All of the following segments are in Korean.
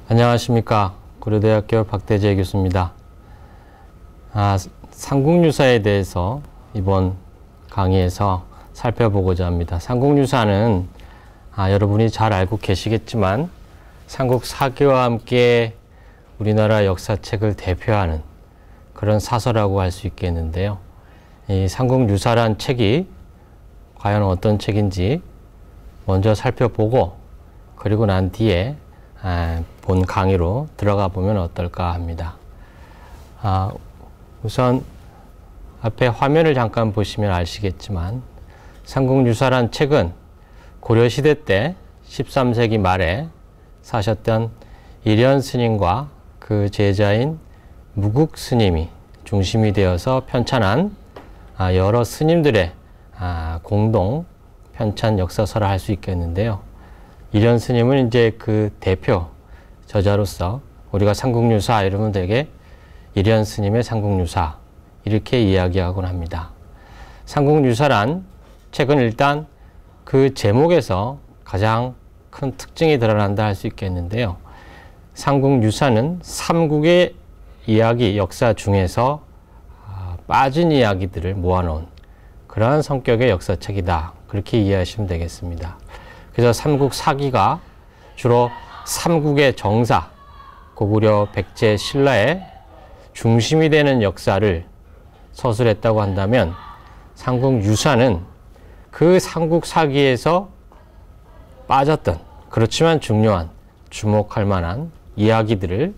안녕하십니까. 고려대학교 박대재 교수입니다. 삼국유사에 대해서 이번 강의에서 살펴보고자 합니다. 삼국유사는 여러분이 잘 알고 계시겠지만 삼국사기와 함께 우리나라 역사책을 대표하는 그런 사서라고 할 수 있겠는데요. 이 삼국유사란 책이 과연 어떤 책인지 먼저 살펴보고 그리고 난 뒤에 본 강의로 들어가 보면 어떨까 합니다. 우선 앞에 화면을 잠깐 보시면 아시겠지만 삼국유사란 책은 고려시대 때 13세기 말에 사셨던 일현 스님과 그 제자인 무국 스님이 중심이 되어서 편찬한 여러 스님들의 공동 편찬 역사서라 할 수 있겠는데요. 일현 스님은 이제 그 대표 저자로서 우리가 삼국유사 이러면 되게 일현 스님의 삼국유사 이렇게 이야기하곤 합니다. 삼국유사란 책은 일단 그 제목에서 가장 큰 특징이 드러난다 할 수 있겠는데요. 삼국유사는 삼국의 이야기, 역사 중에서 빠진 이야기들을 모아놓은 그러한 성격의 역사책이다. 그렇게 이해하시면 되겠습니다. 그래서 삼국사기가 주로 삼국의 정사, 고구려, 백제, 신라의 중심이 되는 역사를 서술했다고 한다면 삼국유사는 그 삼국사기에서 빠졌던 그렇지만 중요한 주목할 만한 이야기들을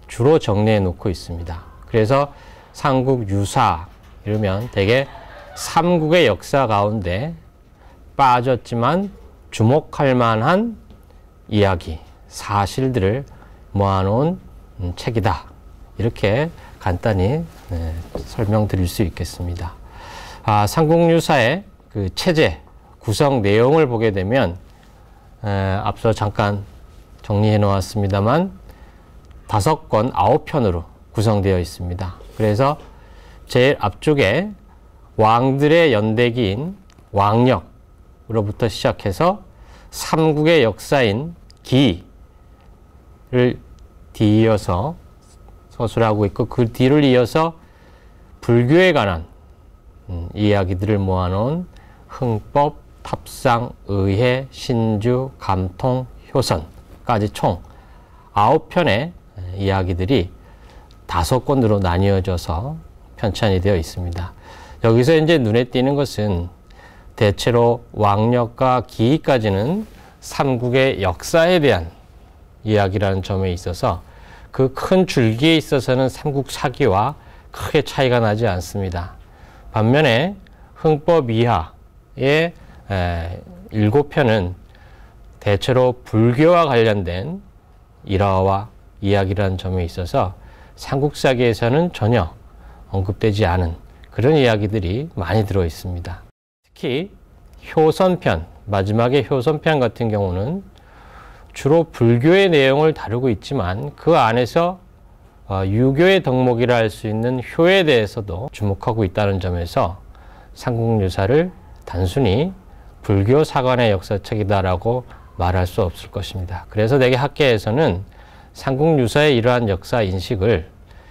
주로 정리해 놓고 있습니다. 그래서 삼국유사 이러면 대개 삼국의 역사 가운데 빠졌지만 주목할 만한 이야기, 사실들을 모아놓은 책이다. 이렇게 간단히 설명드릴 수 있겠습니다. 삼국유사의 그 체제, 구성 내용을 보게 되면 앞서 잠깐 정리해 놓았습니다만 5권 9편으로 구성되어 있습니다. 그래서 제일 앞쪽에 왕들의 연대기인 왕력으로부터 시작해서 삼국의 역사인 기를 뒤이어서 서술하고 있고 그 뒤를 이어서 불교에 관한 이야기들을 모아놓은 흥법, 탑상, 의회, 신주, 감통, 효선까지 총 9편의 이야기들이 5권으로 나뉘어져서 편찬이 되어 있습니다. 여기서 이제 눈에 띄는 것은 대체로 왕력과 기까지는 삼국의 역사에 대한 이야기라는 점에 있어서 그 큰 줄기에 있어서는 삼국사기와 크게 차이가 나지 않습니다. 반면에 흥법 이하의 7편은 대체로 불교와 관련된 일화와 이야기라는 점에 있어서 삼국사기에서는 전혀 언급되지 않은 그런 이야기들이 많이 들어 있습니다. 특히 효선편, 마지막에 효선편 같은 경우는 주로 불교의 내용을 다루고 있지만 그 안에서 유교의 덕목이라 할 수 있는 효에 대해서도 주목하고 있다는 점에서 삼국유사를 단순히 불교 사관의 역사책이다라고 말할 수 없을 것입니다. 그래서 대개 학계에서는 삼국유사의 이러한 역사 인식을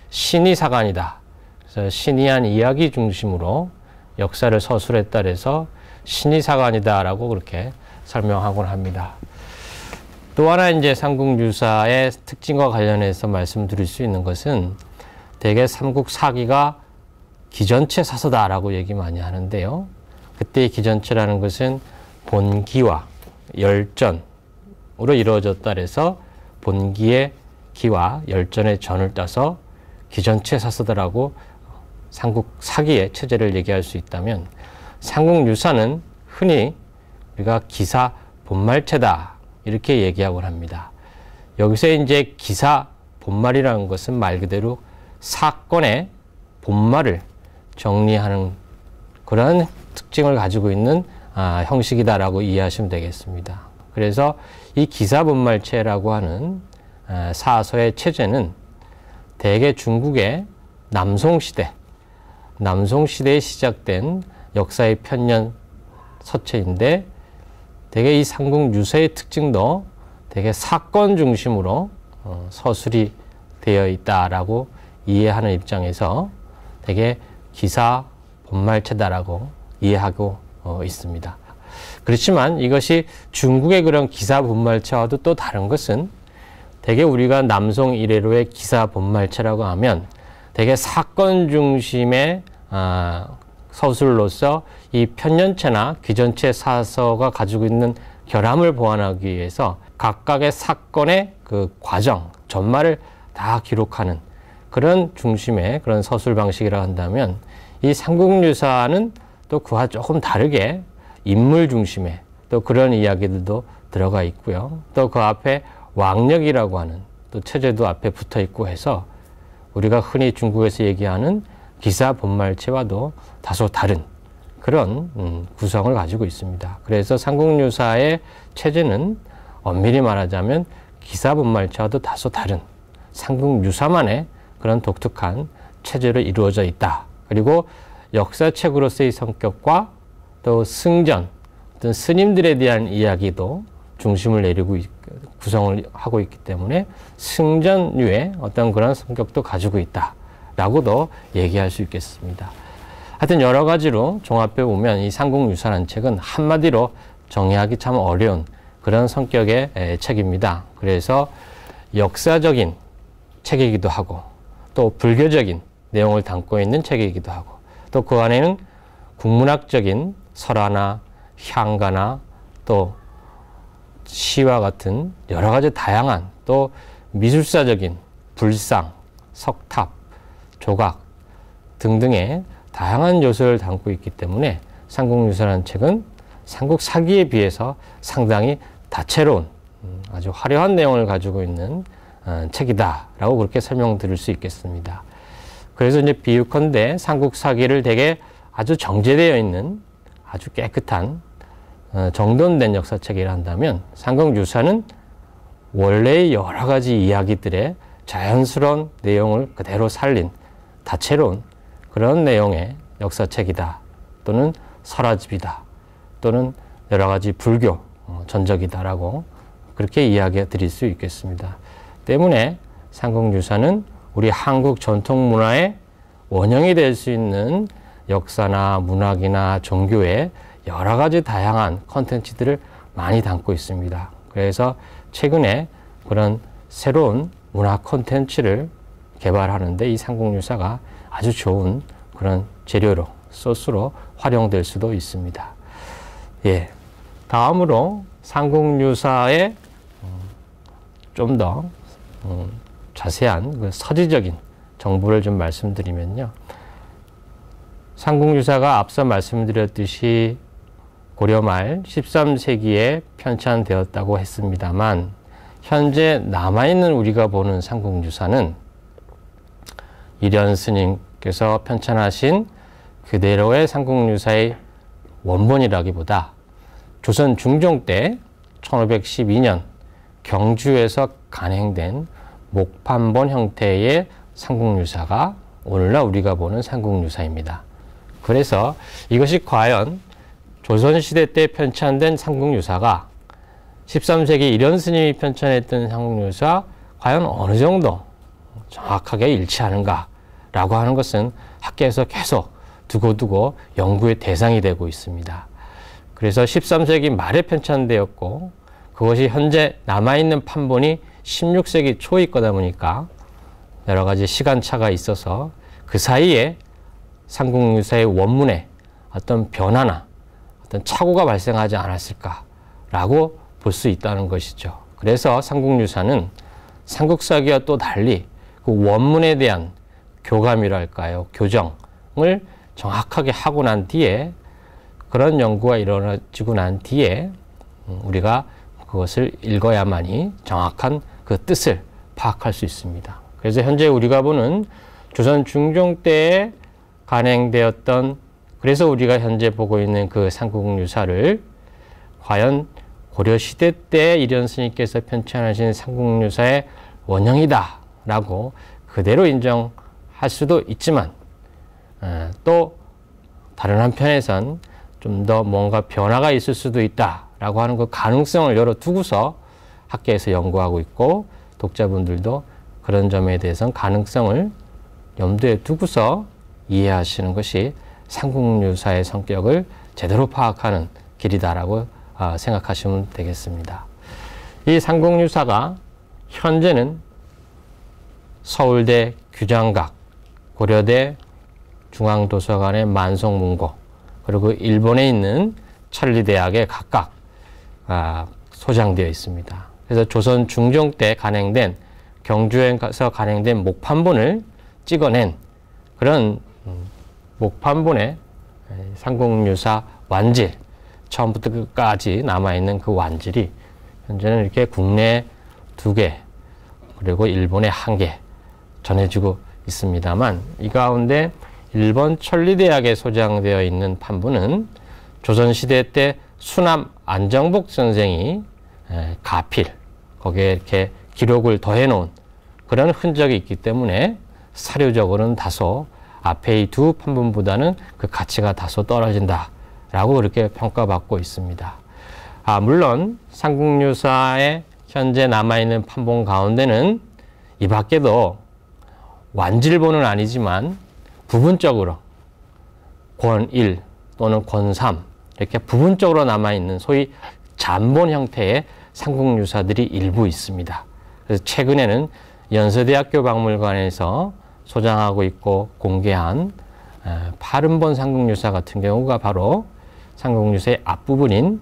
신의사관이다. 그래서 신의한 이야기 중심으로 역사를 서술했다 해서 신의사관이다라고 그렇게 설명하곤 합니다. 또 하나 이제 삼국유사의 특징과 관련해서 말씀드릴 수 있는 것은 대개 삼국사기가 기전체 사서다라고 얘기 많이 하는데요. 그때의 기전체라는 것은 본기와 열전으로 이루어졌다 해서 본기의 기와 열전의 전을 따서 기전체 사서다라고 삼국사기의 체제를 얘기할 수 있다면 삼국유사는 흔히 우리가 기사 본말체다 이렇게 얘기하곤 합니다. 여기서 이제 기사 본말이라는 것은 말 그대로 사건의 본말을 정리하는 그런 특징을 가지고 있는 형식이다라고 이해하시면 되겠습니다. 그래서 이 기사 본말체라고 하는 사서의 체제는 대개 중국의 남송시대에 시작된 역사의 편년 서체인데 대개 이 삼국유사의 특징도 되게 사건 중심으로 서술이 되어 있다라고 이해하는 입장에서 되게 기사 본말체다라고 이해하고 있습니다. 그렇지만 이것이 중국의 그런 기사 본말체와도 또 다른 것은 되게 우리가 남송 이래로의 기사 본말체라고 하면 되게 사건 중심의 서술로서 이 편년체나 귀전체 사서가 가지고 있는 결함을 보완하기 위해서 각각의 사건의 그 과정, 전말을 다 기록하는 그런 중심의 그런 서술 방식이라 한다면 이 삼국유사는 또 그와 조금 다르게 인물 중심의 또 그런 이야기들도 들어가 있고요. 또 그 앞에 왕력이라고 하는 또 체제도 앞에 붙어 있고 해서 우리가 흔히 중국에서 얘기하는 기사 본말체와도 다소 다른 그런 구성을 가지고 있습니다. 그래서 삼국유사의 체제는 엄밀히 말하자면 기사 본말체와도 다소 다른 삼국유사만의 그런 독특한 체제로 이루어져 있다. 그리고 역사책으로서의 성격과 또 승전, 어떤 스님들에 대한 이야기도 중심을 내리고 구성을 하고 있기 때문에 승전류의 어떤 그런 성격도 가지고 있다라고도 얘기할 수 있겠습니다. 하여튼 여러 가지로 종합해 보면 이 삼국유사라는 책은 한마디로 정의하기 참 어려운 그런 성격의 책입니다. 그래서 역사적인 책이기도 하고 또 불교적인 내용을 담고 있는 책이기도 하고 또 그 안에는 국문학적인 설화나 향가나 또 시와 같은 여러 가지 다양한 또 미술사적인 불상, 석탑, 조각 등등의 다양한 요소를 담고 있기 때문에 삼국유사라는 책은 삼국사기에 비해서 상당히 다채로운 아주 화려한 내용을 가지고 있는 책이다라고 그렇게 설명드릴 수 있겠습니다. 그래서 이제 비유컨대 삼국사기를 되게 아주 정제되어 있는 아주 깨끗한 정돈된 역사책이라 한다면 삼국유사는 원래의 여러 가지 이야기들의 자연스러운 내용을 그대로 살린 다채로운 그런 내용의 역사책이다. 또는 설화집이다. 또는 여러 가지 불교 전적이다라고 그렇게 이야기 드릴 수 있겠습니다. 때문에 삼국유사는 우리 한국 전통 문화의 원형이 될 수 있는 역사나 문학이나 종교의 여러 가지 다양한 콘텐츠들을 많이 담고 있습니다. 그래서 최근에 그런 새로운 문화 콘텐츠를 개발하는데 이 삼국유사가 아주 좋은 그런 재료로, 소스로 활용될 수도 있습니다. 예. 다음으로 삼국유사의 좀 더 자세한 그 서지적인 정보를 좀 말씀드리면요. 삼국유사가 앞서 말씀드렸듯이 고려 말 13세기에 편찬되었다고 했습니다만 현재 남아있는 우리가 보는 삼국유사는 이련 스님께서 편찬하신 그대로의 삼국유사의 원본이라기보다 조선 중종 때 1512년 경주에서 간행된 목판본 형태의 삼국유사가 오늘날 우리가 보는 삼국유사입니다. 그래서 이것이 과연 조선시대 때 편찬된 삼국유사가 13세기 이련 스님이 편찬했던 삼국유사 과연 어느 정도 정확하게 일치하는가라고 하는 것은 학계에서 계속 두고두고 연구의 대상이 되고 있습니다. 그래서 13세기 말에 편찬되었고 그것이 현재 남아있는 판본이 16세기 초에 거다 보니까 여러 가지 시간차가 있어서 그 사이에 삼국유사의 원문에 어떤 변화나 어떤 착오가 발생하지 않았을까라고 볼 수 있다는 것이죠. 그래서 삼국유사는 삼국사기와 또 달리 그 원문에 대한 교감이랄까요, 교정을 정확하게 하고 난 뒤에 그런 연구가 이루어지고 난 뒤에 우리가 그것을 읽어야만이 정확한 그 뜻을 파악할 수 있습니다. 그래서 현재 우리가 보는 조선 중종 때에 간행되었던 그래서 우리가 현재 보고 있는 그 삼국유사를 과연 고려시대 때 이련 스님께서 편찬하신 삼국유사의 원형이다 라고 그대로 인정할 수도 있지만 또 다른 한편에선 좀 더 뭔가 변화가 있을 수도 있다 라고 하는 그 가능성을 열어두고서 학계에서 연구하고 있고 독자분들도 그런 점에 대해서는 가능성을 염두에 두고서 이해하시는 것이 삼국유사의 성격을 제대로 파악하는 길이다라고 생각하시면 되겠습니다. 이 삼국유사가 현재는 서울대 규장각, 고려대 중앙도서관의 만성문고, 그리고 일본에 있는 천리대학에 각각 소장되어 있습니다. 그래서 조선 중종 때 간행된, 경주에서 간행된 목판본을 찍어낸 그런 목판본의 삼국유사 완질, 처음부터 끝까지 남아있는 그 완질이 현재는 이렇게 국내 2개, 그리고 일본에 1개 전해지고 있습니다만, 이 가운데 일본 천리대학에 소장되어 있는 판본은 조선시대 때 수남 안정복 선생이 가필, 거기에 이렇게 기록을 더해 놓은 그런 흔적이 있기 때문에 사료적으로는 다소 앞에 이 두 판본보다는 그 가치가 다소 떨어진다라고 그렇게 평가받고 있습니다. 물론 삼국유사에 현재 남아있는 판본 가운데는 이 밖에도 완질본은 아니지만 부분적으로 권 1 또는 권 3 이렇게 부분적으로 남아있는 소위 잠본 형태의 삼국유사들이 일부 있습니다. 그래서 최근에는 연세대학교 박물관에서 소장하고 있고 공개한 파른본 삼국유사 같은 경우가 바로 삼국유사의 앞부분인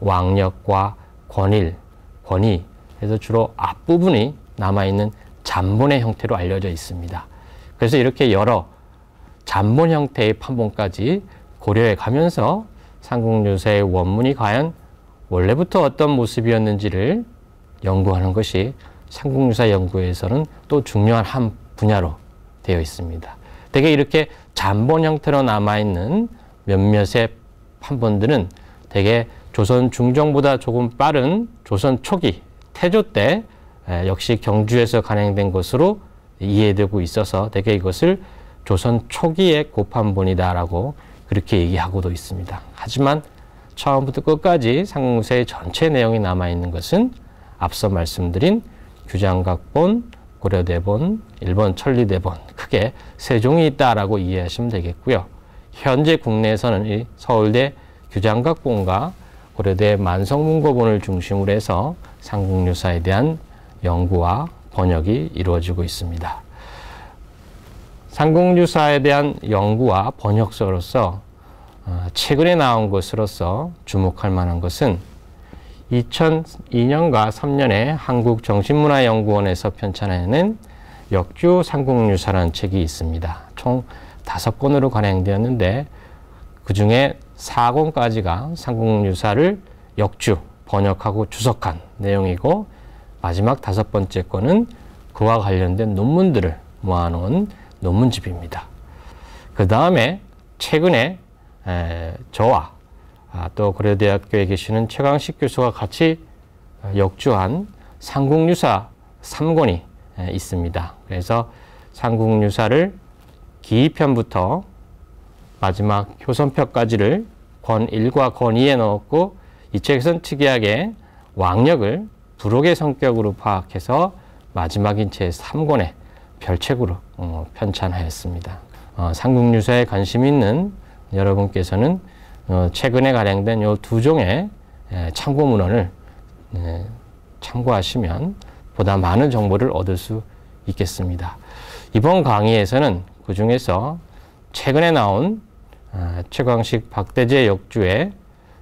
왕역과 권일, 권위, 그래서 주로 앞부분이 남아있는 잠본의 형태로 알려져 있습니다. 그래서 이렇게 여러 잠본 형태의 판본까지 고려해 가면서 삼국유사의 원문이 과연 원래부터 어떤 모습이었는지를 연구하는 것이 삼국유사 연구에서는 또 중요한 한 분야로 되어 있습니다. 대개 이렇게 잠본 형태로 남아있는 몇몇의 판본들은 대개 조선 중종보다 조금 빠른 조선 초기 태조 때 역시 경주에서 간행된 것으로 이해되고 있어서 대개 이것을 조선 초기의 고판본이다라고 그렇게 얘기하고도 있습니다. 하지만 처음부터 끝까지 삼국유사의 전체 내용이 남아있는 것은 앞서 말씀드린 규장각본, 고려대본, 일본 천리대본, 크게 세 종이 있다라고 이해하시면 되겠고요. 현재 국내에서는 이 서울대 규장각본과 고려대 만성문고본을 중심으로 해서 삼국유사에 대한 연구와 번역이 이루어지고 있습니다. 삼국유사에 대한 연구와 번역서로서 최근에 나온 것으로서 주목할 만한 것은 2002년과 3년에 한국정신문화연구원에서 편찬해낸 역주 삼국유사라는 책이 있습니다. 총 5권으로 간행되었는데 그 중에 4권까지가 삼국유사를 역주, 번역하고 주석한 내용이고 마지막 5번째 권은 그와 관련된 논문들을 모아놓은 논문집입니다. 그 다음에 최근에 저와 또 고려대학교에 계시는 최강식 교수가 같이 역주한 삼국유사 3권이 있습니다. 그래서 삼국유사를 기이편부터 마지막 효선편까지를 권 1과 권 2에 넣었고 이 책에서는 특이하게 왕역을 부록의 성격으로 파악해서 마지막인 제 3권의 별책으로 편찬하였습니다. 삼국유사에 관심 있는 여러분께서는 최근에 간행된 이 2종의 참고 문헌을 참고하시면 보다 많은 정보를 얻을 수 있겠습니다. 이번 강의에서는 그 중에서 최근에 나온 최광식 박대재 역주의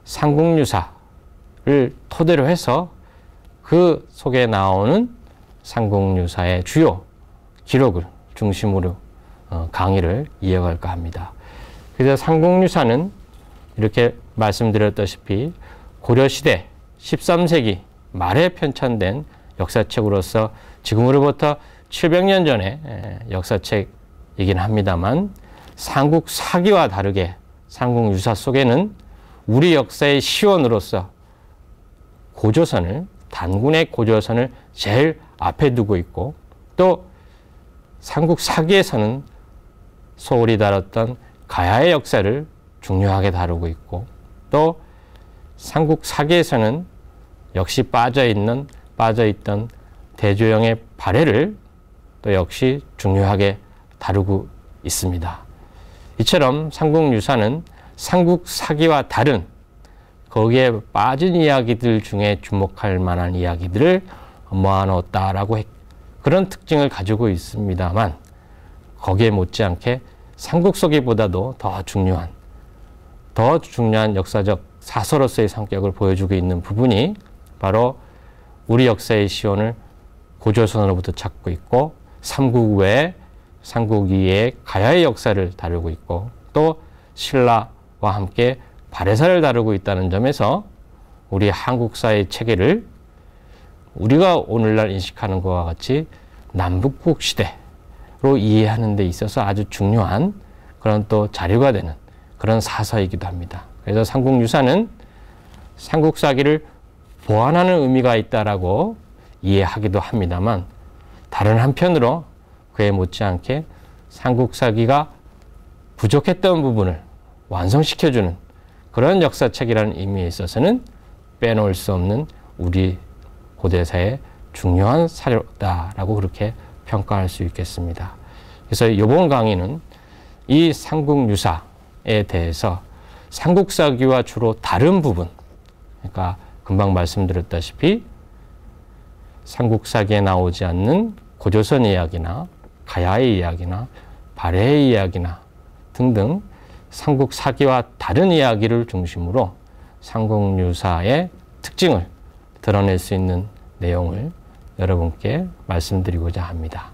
삼국유사를 토대로 해서 그 속에 나오는 삼국유사의 주요 기록을 중심으로 강의를 이어갈까 합니다. 그래서 삼국유사는 이렇게 말씀드렸다시피 고려시대 13세기 말에 편찬된 역사책으로서 지금으로부터 700년 전의 역사책이긴 합니다만 삼국 사기와 다르게 삼국유사 속에는 우리 역사의 시원으로서 고조선을, 단군의 고조선을 제일 앞에 두고 있고 또 삼국 사기에서는 소홀히 다뤘던 가야의 역사를 중요하게 다루고 있고 또 삼국 사기에서는 역시 빠져있던 대조영의 발해를 또 역시 중요하게 다루고 있습니다. 이처럼 삼국유사는 삼국사기와 다른 거기에 빠진 이야기들 중에 주목할 만한 이야기들을 모아놓았다라고 그런 특징을 가지고 있습니다만 거기에 못지않게 삼국서기보다도 더 중요한 역사적 사서로서의 성격을 보여주고 있는 부분이 바로 우리 역사의 시온을 고조선으로부터 찾고 있고 삼국 외에 삼국 이외의 가야의 역사를 다루고 있고 또 신라와 함께 발해사를 다루고 있다는 점에서 우리 한국사의 체계를 우리가 오늘날 인식하는 것과 같이 남북국 시대로 이해하는 데 있어서 아주 중요한 그런 또 자료가 되는 그런 사서이기도 합니다. 그래서 삼국유사는 삼국사기를 보완하는 의미가 있다라고 이해하기도 합니다만 다른 한편으로 그에 못지않게 삼국사기가 부족했던 부분을 완성시켜주는 그런 역사책이라는 의미에 있어서는 빼놓을 수 없는 우리 고대사의 중요한 사료다라고 그렇게 평가할 수 있겠습니다. 그래서 이번 강의는 이 삼국유사에 대해서 삼국사기와 주로 다른 부분, 그러니까 금방 말씀드렸다시피 삼국사기에 나오지 않는 고조선 이야기나 가야의 이야기나 발해의 이야기나 등등 삼국사기와 다른 이야기를 중심으로 삼국유사의 특징을 드러낼 수 있는 내용을 여러분께 말씀드리고자 합니다.